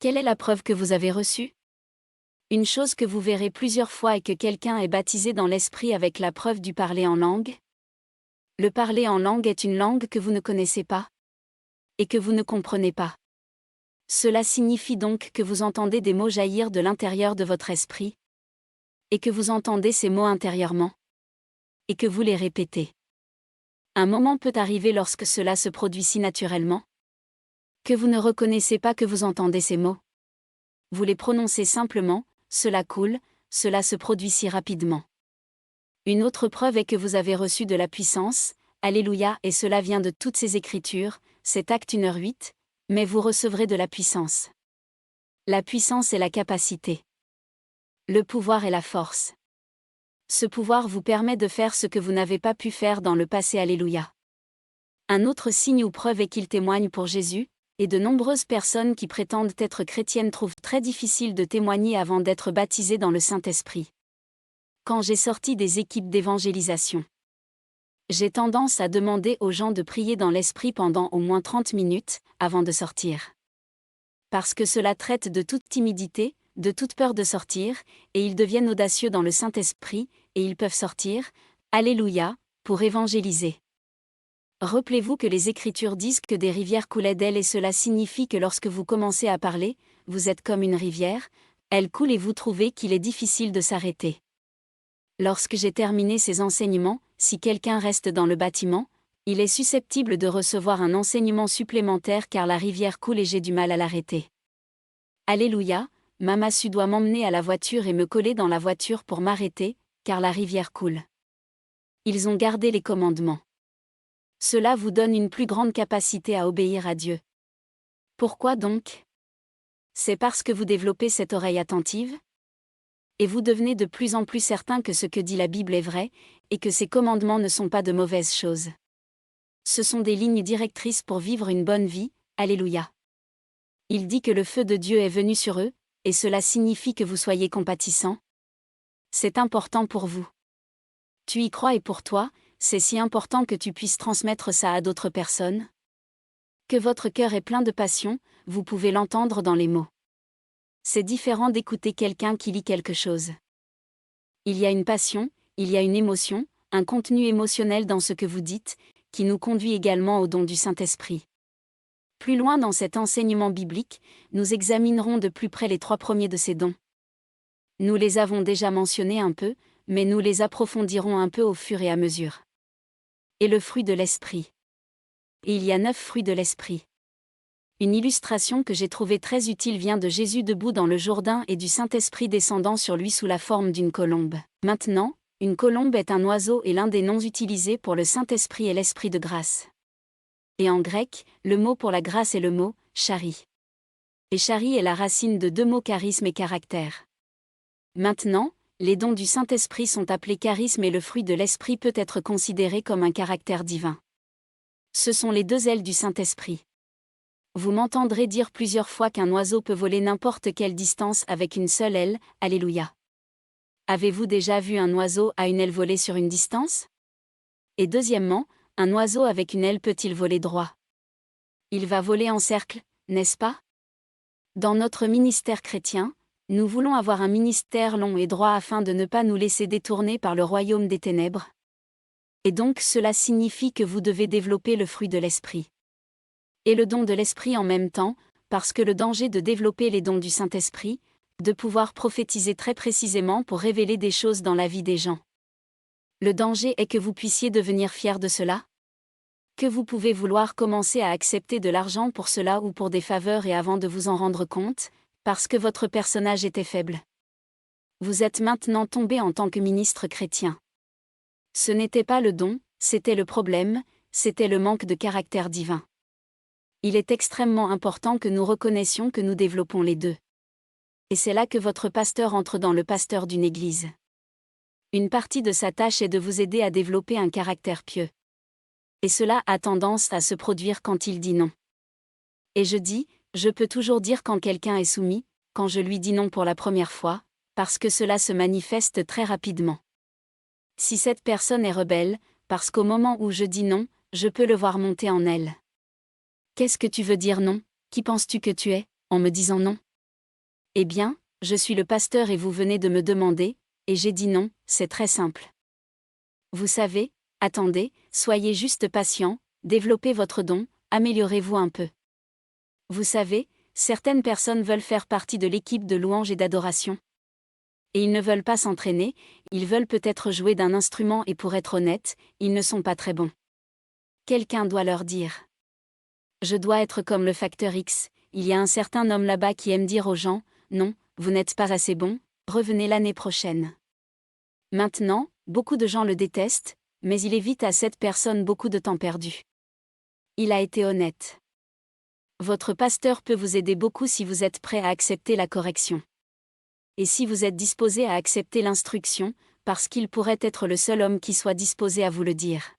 Quelle est la preuve que vous avez reçue? Une chose que vous verrez plusieurs fois est que quelqu'un est baptisé dans l'esprit avec la preuve du parler en langue. Le parler en langue est une langue que vous ne connaissez pas et que vous ne comprenez pas. Cela signifie donc que vous entendez des mots jaillir de l'intérieur de votre esprit et que vous entendez ces mots intérieurement et que vous les répétez. Un moment peut arriver lorsque cela se produit si naturellement que vous ne reconnaissez pas que vous entendez ces mots. Vous les prononcez simplement, cela coule, cela se produit si rapidement. Une autre preuve est que vous avez reçu de la puissance, alléluia, et cela vient de toutes ces écritures, c'est Actes 1h8, mais vous recevrez de la puissance. La puissance est la capacité. Le pouvoir est la force. Ce pouvoir vous permet de faire ce que vous n'avez pas pu faire dans le passé, alléluia. Un autre signe ou preuve est qu'il témoigne pour Jésus, et de nombreuses personnes qui prétendent être chrétiennes trouvent très difficile de témoigner avant d'être baptisées dans le Saint-Esprit. Quand j'ai sorti des équipes d'évangélisation, j'ai tendance à demander aux gens de prier dans l'Esprit pendant au moins 30 minutes, avant de sortir. Parce que cela traite de toute timidité, de toute peur de sortir, et ils deviennent audacieux dans le Saint-Esprit, et ils peuvent sortir, alléluia, pour évangéliser. Rappelez-vous que les Écritures disent que des rivières coulaient d'elles et cela signifie que lorsque vous commencez à parler, vous êtes comme une rivière, elle coule et vous trouvez qu'il est difficile de s'arrêter. Lorsque j'ai terminé ces enseignements, si quelqu'un reste dans le bâtiment, il est susceptible de recevoir un enseignement supplémentaire car la rivière coule et j'ai du mal à l'arrêter. Alléluia, Mamassu doit m'emmener à la voiture et me coller dans la voiture pour m'arrêter, car la rivière coule. Ils ont gardé les commandements. Cela vous donne une plus grande capacité à obéir à Dieu. Pourquoi donc? C'est parce que vous développez cette oreille attentive? Et vous devenez de plus en plus certain que ce que dit la Bible est vrai, et que ces commandements ne sont pas de mauvaises choses. Ce sont des lignes directrices pour vivre une bonne vie, alléluia. Il dit que le feu de Dieu est venu sur eux, et cela signifie que vous soyez compatissants. C'est important pour vous. Tu y crois et pour toi, c'est si important que tu puisses transmettre ça à d'autres personnes. Que votre cœur est plein de passion, vous pouvez l'entendre dans les mots. C'est différent d'écouter quelqu'un qui lit quelque chose. Il y a une passion, il y a une émotion, un contenu émotionnel dans ce que vous dites, qui nous conduit également au don du Saint-Esprit. Plus loin dans cet enseignement biblique, nous examinerons de plus près les 3 premiers de ces dons. Nous les avons déjà mentionnés un peu, mais nous les approfondirons un peu au fur et à mesure. Et le fruit de l'Esprit. Et il y a 9 fruits de l'Esprit. Une illustration que j'ai trouvée très utile vient de Jésus debout dans le Jourdain et du Saint-Esprit descendant sur lui sous la forme d'une colombe. Maintenant, une colombe est un oiseau et l'un des noms utilisés pour le Saint-Esprit est l'Esprit de grâce. Et en grec, le mot pour la grâce est le mot « chari ». Et chari est la racine de 2 mots charisme et caractère. Maintenant, les dons du Saint-Esprit sont appelés charisme et le fruit de l'Esprit peut être considéré comme un caractère divin. Ce sont les 2 ailes du Saint-Esprit. Vous m'entendrez dire plusieurs fois qu'un oiseau peut voler n'importe quelle distance avec une seule aile, alléluia. Avez-vous déjà vu un oiseau à une aile voler sur une distance? Et deuxièmement, un oiseau avec une aile peut-il voler droit? Il va voler en cercle, n'est-ce pas? Dans notre ministère chrétien, nous voulons avoir un ministère long et droit afin de ne pas nous laisser détourner par le royaume des ténèbres. Et donc cela signifie que vous devez développer le fruit de l'Esprit. Et le don de l'Esprit en même temps, parce que le danger de développer les dons du Saint-Esprit, de pouvoir prophétiser très précisément pour révéler des choses dans la vie des gens. Le danger est que vous puissiez devenir fier de cela? Que vous pouvez vouloir commencer à accepter de l'argent pour cela ou pour des faveurs et avant de vous en rendre compte, parce que votre personnage était faible. Vous êtes maintenant tombé en tant que ministre chrétien. Ce n'était pas le don, c'était le problème, c'était le manque de caractère divin. Il est extrêmement important que nous reconnaissions que nous développons les 2. Et c'est là que votre pasteur entre dans le pasteur d'une église. Une partie de sa tâche est de vous aider à développer un caractère pieux. Et cela a tendance à se produire quand il dit non. Et je peux toujours dire quand quelqu'un est soumis, quand je lui dis non pour la première fois, parce que cela se manifeste très rapidement. Si cette personne est rebelle, parce qu'au moment où je dis non, je peux le voir monter en elle. Qu'est-ce que tu veux dire non? Qui penses-tu que tu es, en me disant non? Eh bien, je suis le pasteur et vous venez de me demander, et j'ai dit non, c'est très simple. Vous savez, attendez, soyez juste patient, développez votre don, améliorez-vous un peu. Vous savez, certaines personnes veulent faire partie de l'équipe de louange et d'adoration. Et ils ne veulent pas s'entraîner, ils veulent peut-être jouer d'un instrument et pour être honnête, ils ne sont pas très bons. Quelqu'un doit leur dire. Je dois être comme le facteur X, il y a un certain homme là-bas qui aime dire aux gens, non, vous n'êtes pas assez bon, revenez l'année prochaine. Maintenant, beaucoup de gens le détestent, mais il évite à cette personne beaucoup de temps perdu. Il a été honnête. Votre pasteur peut vous aider beaucoup si vous êtes prêt à accepter la correction. Et si vous êtes disposé à accepter l'instruction, parce qu'il pourrait être le seul homme qui soit disposé à vous le dire.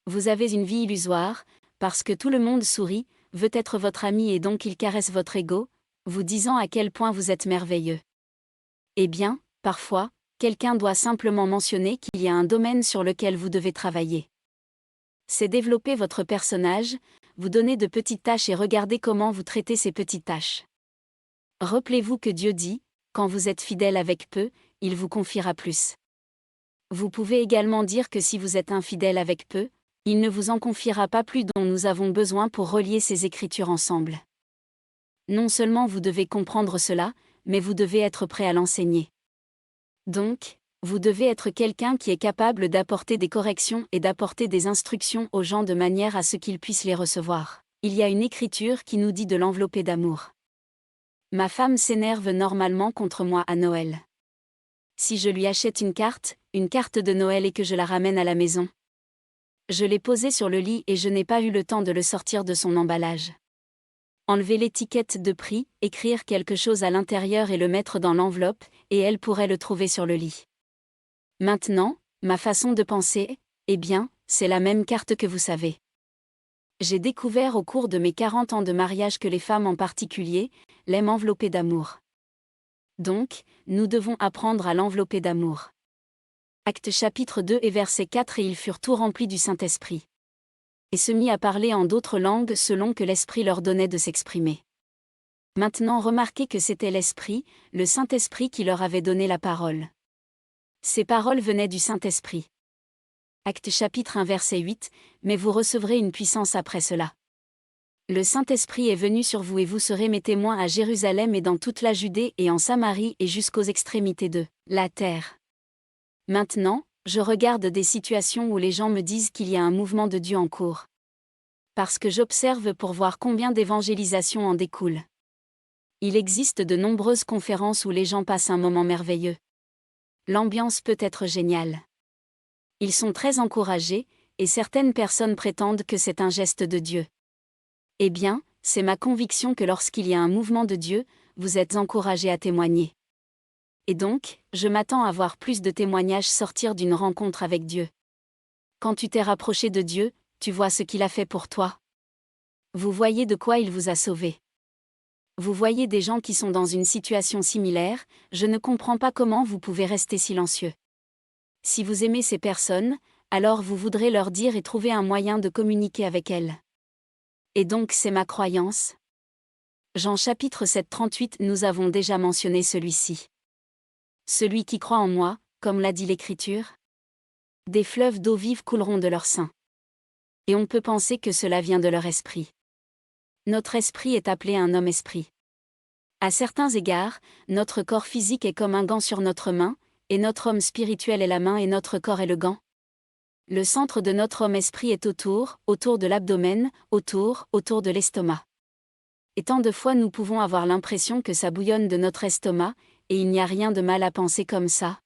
Vous avez une vie illusoire, parce que tout le monde sourit, veut être votre ami et donc il caresse votre ego, vous disant à quel point vous êtes merveilleux. Eh bien, parfois, quelqu'un doit simplement mentionner qu'il y a un domaine sur lequel vous devez travailler. C'est développer votre personnage, vous donner de petites tâches et regarder comment vous traitez ces petites tâches. Rappelez-vous que Dieu dit, quand vous êtes fidèle avec peu, il vous confiera plus. Vous pouvez également dire que si vous êtes infidèle avec peu, il ne vous en confiera pas plus dont nous avons besoin pour relier ces écritures ensemble. Non seulement vous devez comprendre cela, mais vous devez être prêt à l'enseigner. Donc, vous devez être quelqu'un qui est capable d'apporter des corrections et d'apporter des instructions aux gens de manière à ce qu'ils puissent les recevoir. Il y a une écriture qui nous dit de l'envelopper d'amour. Ma femme s'énerve normalement contre moi à Noël. Si je lui achète une carte de Noël et que je la ramène à la maison. Je l'ai posée sur le lit et je n'ai pas eu le temps de le sortir de son emballage. Enlever l'étiquette de prix, écrire quelque chose à l'intérieur et le mettre dans l'enveloppe, et elle pourrait le trouver sur le lit. Maintenant, ma façon de penser, eh bien, c'est la même carte que vous savez. J'ai découvert au cours de mes 40 ans de mariage que les femmes en particulier, l'aiment envelopper d'amour. Donc, nous devons apprendre à l'envelopper d'amour. Actes chapitre 2 et verset 4 et ils furent tout remplis du Saint-Esprit. Et se mit à parler en d'autres langues selon que l'Esprit leur donnait de s'exprimer. Maintenant remarquez que c'était l'Esprit, le Saint-Esprit qui leur avait donné la parole. Ces paroles venaient du Saint-Esprit. Actes chapitre 1 verset 8, mais vous recevrez une puissance après cela. Le Saint-Esprit est venu sur vous et vous serez mes témoins à Jérusalem et dans toute la Judée et en Samarie et jusqu'aux extrémités de la terre. Maintenant, je regarde des situations où les gens me disent qu'il y a un mouvement de Dieu en cours. Parce que j'observe pour voir combien d'évangélisation en découle. Il existe de nombreuses conférences où les gens passent un moment merveilleux. L'ambiance peut être géniale. Ils sont très encouragés, et certaines personnes prétendent que c'est un geste de Dieu. Eh bien, c'est ma conviction que lorsqu'il y a un mouvement de Dieu, vous êtes encouragés à témoigner. Et donc, je m'attends à voir plus de témoignages sortir d'une rencontre avec Dieu. Quand tu t'es rapproché de Dieu, tu vois ce qu'il a fait pour toi. Vous voyez de quoi il vous a sauvé. Vous voyez des gens qui sont dans une situation similaire, je ne comprends pas comment vous pouvez rester silencieux. Si vous aimez ces personnes, alors vous voudrez leur dire et trouver un moyen de communiquer avec elles. Et donc c'est ma croyance. Jean chapitre 7 38 nous avons déjà mentionné celui-ci. Celui qui croit en moi, comme l'a dit l'Écriture. Des fleuves d'eau vive couleront de leur sein. Et on peut penser que cela vient de leur esprit. Notre esprit est appelé un homme-esprit. À certains égards, notre corps physique est comme un gant sur notre main, et notre homme spirituel est la main et notre corps est le gant. Le centre de notre homme-esprit est autour de l'abdomen, autour de l'estomac. Et tant de fois nous pouvons avoir l'impression que ça bouillonne de notre estomac, et il n'y a rien de mal à penser comme ça.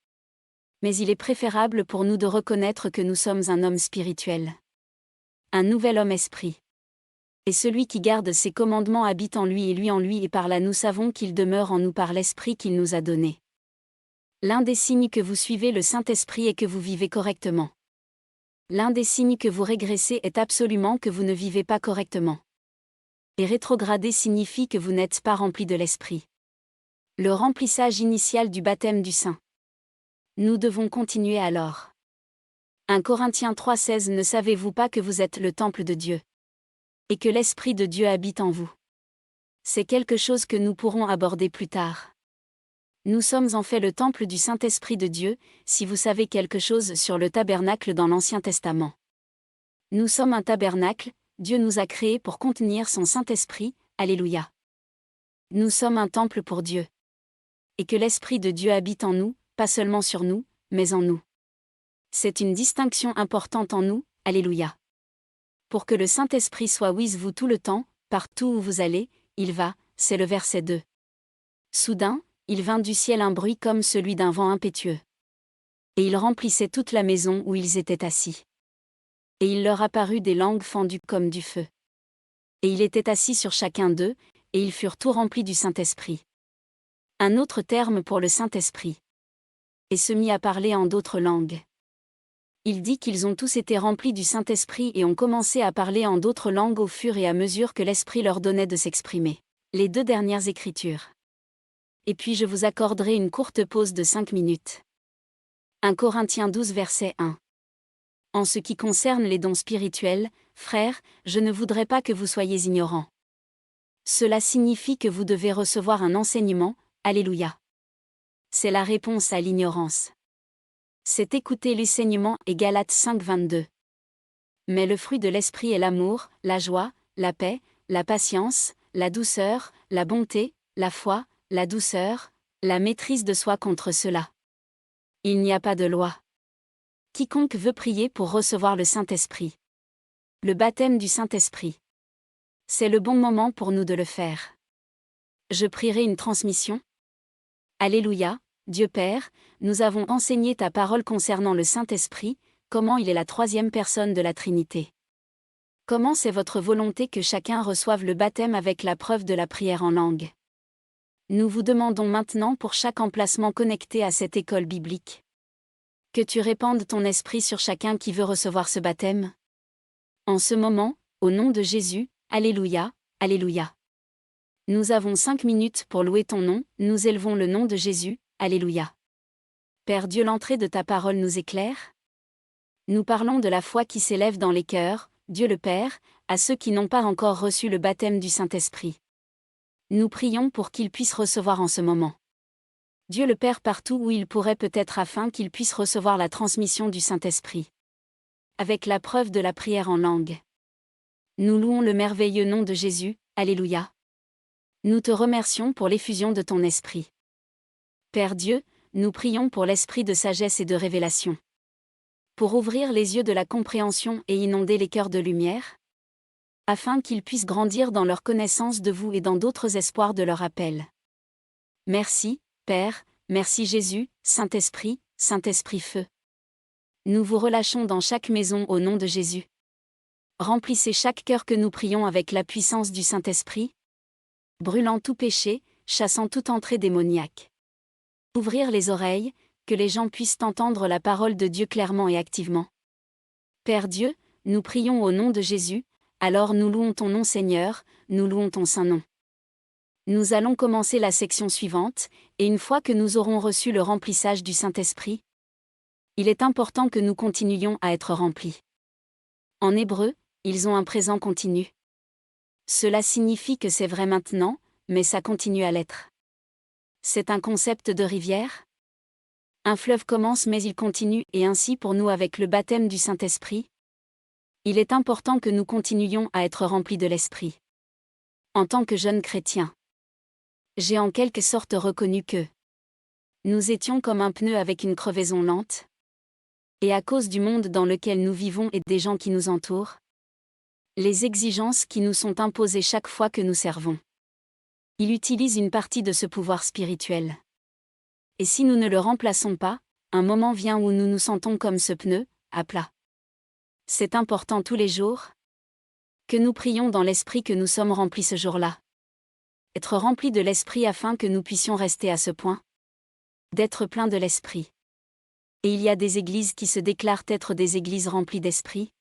Mais il est préférable pour nous de reconnaître que nous sommes un homme spirituel. Un nouvel homme-esprit. Et celui qui garde ses commandements habite en lui et par là nous savons qu'il demeure en nous par l'Esprit qu'il nous a donné. L'un des signes que vous suivez le Saint-Esprit est que vous vivez correctement. L'un des signes que vous régressez est absolument que vous ne vivez pas correctement. Et rétrograder signifie que vous n'êtes pas rempli de l'Esprit. Le remplissage initial du baptême du Saint. Nous devons continuer alors. 1 Corinthiens 3,16 Ne savez-vous pas que vous êtes le temple de Dieu? Et que l'Esprit de Dieu habite en vous? C'est quelque chose que nous pourrons aborder plus tard. Nous sommes en fait le temple du Saint-Esprit de Dieu, si vous savez quelque chose sur le tabernacle dans l'Ancien Testament. Nous sommes un tabernacle, Dieu nous a créés pour contenir son Saint-Esprit, Alléluia. Nous sommes un temple pour Dieu. Et que l'Esprit de Dieu habite en nous, pas seulement sur nous, mais en nous. C'est une distinction importante en nous, Alléluia. Pour que le Saint-Esprit soit with vous tout le temps, partout où vous allez, il va, c'est le verset 2. Soudain, il vint du ciel un bruit comme celui d'un vent impétueux. Et il remplissait toute la maison où ils étaient assis. Et il leur apparut des langues fendues comme du feu. Et il était assis sur chacun d'eux, et ils furent tout remplis du Saint-Esprit. Un autre terme pour le Saint-Esprit. Et se mit à parler en d'autres langues. Il dit qu'ils ont tous été remplis du Saint-Esprit et ont commencé à parler en d'autres langues au fur et à mesure que l'Esprit leur donnait de s'exprimer. Les 2 dernières Écritures. Et puis je vous accorderai une courte pause de 5 minutes. 1 Corinthiens 12 verset 1. En ce qui concerne les dons spirituels, frères, je ne voudrais pas que vous soyez ignorants. Cela signifie que vous devez recevoir un enseignement, Alléluia. C'est la réponse à l'ignorance. C'est écouter l'enseignement et Galates 5 22. Mais le fruit de l'esprit est l'amour, la joie, la paix, la patience, la douceur, la bonté, la foi, la douceur, la maîtrise de soi contre cela. Il n'y a pas de loi. Quiconque veut prier pour recevoir le Saint-Esprit. Le baptême du Saint-Esprit. C'est le bon moment pour nous de le faire. Je prierai une transmission. Alléluia, Dieu Père, nous avons enseigné ta parole concernant le Saint-Esprit, comment il est la 3e personne de la Trinité. Comment c'est votre volonté que chacun reçoive le baptême avec la preuve de la prière en langue. Nous vous demandons maintenant pour chaque emplacement connecté à cette école biblique. Que tu répandes ton esprit sur chacun qui veut recevoir ce baptême. En ce moment, au nom de Jésus, Alléluia, Alléluia. Nous avons 5 minutes pour louer ton nom, nous élevons le nom de Jésus, Alléluia. Père Dieu, l'entrée de ta parole nous éclaire. Nous parlons de la foi qui s'élève dans les cœurs, Dieu le Père, à ceux qui n'ont pas encore reçu le baptême du Saint-Esprit. Nous prions pour qu'ils puissent recevoir en ce moment. Dieu le Père partout où il pourrait peut-être afin qu'ils puissent recevoir la transmission du Saint-Esprit. Avec la preuve de la prière en langue. Nous louons le merveilleux nom de Jésus, Alléluia. Nous te remercions pour l'effusion de ton esprit. Père Dieu, nous prions pour l'esprit de sagesse et de révélation. Pour ouvrir les yeux de la compréhension et inonder les cœurs de lumière. Afin qu'ils puissent grandir dans leur connaissance de vous et dans d'autres espoirs de leur appel. Merci, Père, merci Jésus, Saint-Esprit, Saint-Esprit Feu. Nous vous relâchons dans chaque maison au nom de Jésus. Remplissez chaque cœur que nous prions avec la puissance du Saint-Esprit. Brûlant tout péché, chassant toute entrée démoniaque. Ouvrir les oreilles, que les gens puissent entendre la parole de Dieu clairement et activement. Père Dieu, nous prions au nom de Jésus, alors nous louons ton nom Seigneur, nous louons ton saint nom. Nous allons commencer la section suivante, et une fois que nous aurons reçu le remplissage du Saint-Esprit, il est important que nous continuions à être remplis. En hébreu, ils ont un présent continu. Cela signifie que c'est vrai maintenant, mais ça continue à l'être. C'est un concept de rivière. Un fleuve commence mais il continue et ainsi pour nous avec le baptême du Saint-Esprit. Il est important que nous continuions à être remplis de l'Esprit. En tant que jeune chrétien, j'ai en quelque sorte reconnu que nous étions comme un pneu avec une crevaison lente. Et à cause du monde dans lequel nous vivons et des gens qui nous entourent, les exigences qui nous sont imposées chaque fois que nous servons. Il utilise une partie de ce pouvoir spirituel. Et si nous ne le remplaçons pas, un moment vient où nous nous sentons comme ce pneu, à plat. C'est important tous les jours que nous prions dans l'esprit que nous sommes remplis ce jour-là. Être remplis de l'esprit afin que nous puissions rester à ce point. D'être pleins de l'esprit. Et il y a des églises qui se déclarent être des églises remplies d'esprit.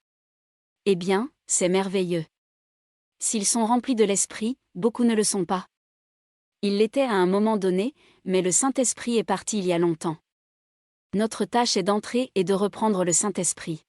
Eh bien, c'est merveilleux. S'ils sont remplis de l'esprit, beaucoup ne le sont pas. Ils l'étaient à un moment donné, mais le Saint-Esprit est parti il y a longtemps. Notre tâche est d'entrer et de reprendre le Saint-Esprit.